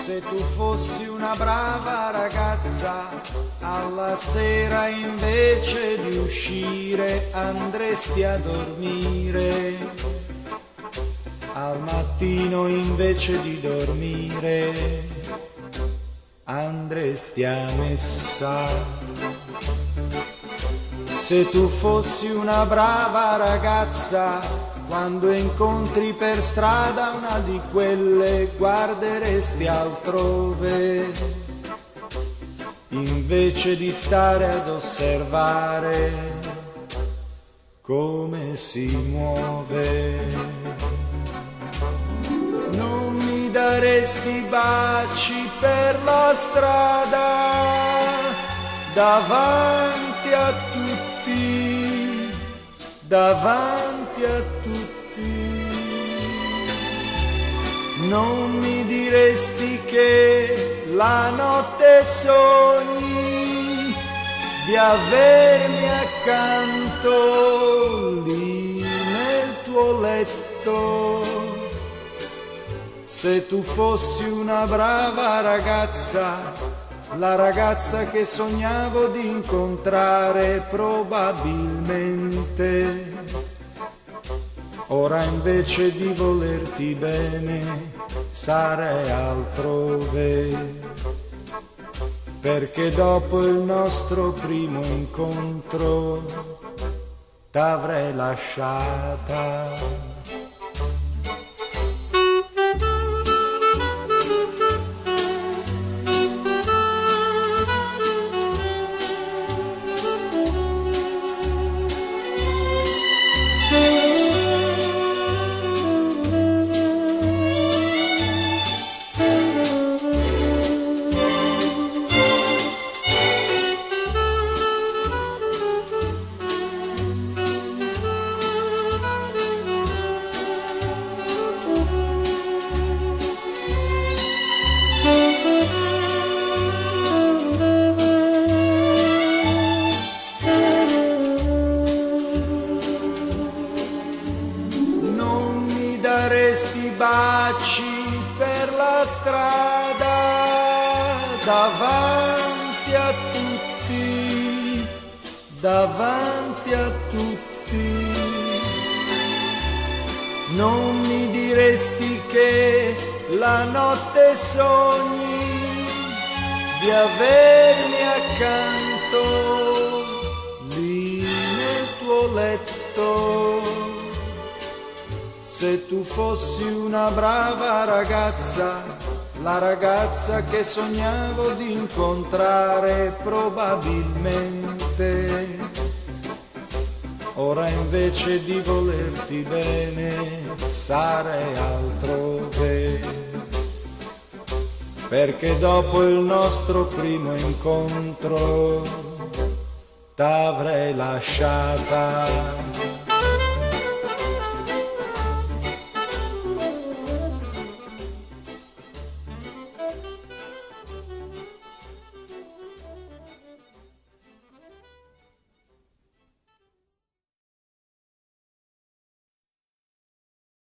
Se tu fossi una brava ragazza, alla sera invece di uscire andresti a dormire. Al mattino invece di dormire andresti a messa. Se tu fossi una brava ragazza, quando incontri per strada una di quelle guarderesti altrove, invece di stare ad osservare come si muove. Non mi daresti baci per la strada davanti a tutti, davanti a tutti. Non mi diresti che la notte sogni di avermi accanto lì nel tuo letto. Se tu fossi una brava ragazza, la ragazza che sognavo di incontrare probabilmente, ora invece di volerti bene sarei altrove, perché dopo il nostro primo incontro t'avrei lasciata. Daresti baci per la strada davanti a tutti, davanti a tutti. Non mi diresti che la notte sogni di avermi accanto lì nel tuo letto. Se tu fossi una brava ragazza, la ragazza che sognavo di incontrare probabilmente, ora invece di volerti bene sarei altrove, perché dopo il nostro primo incontro t'avrei lasciata.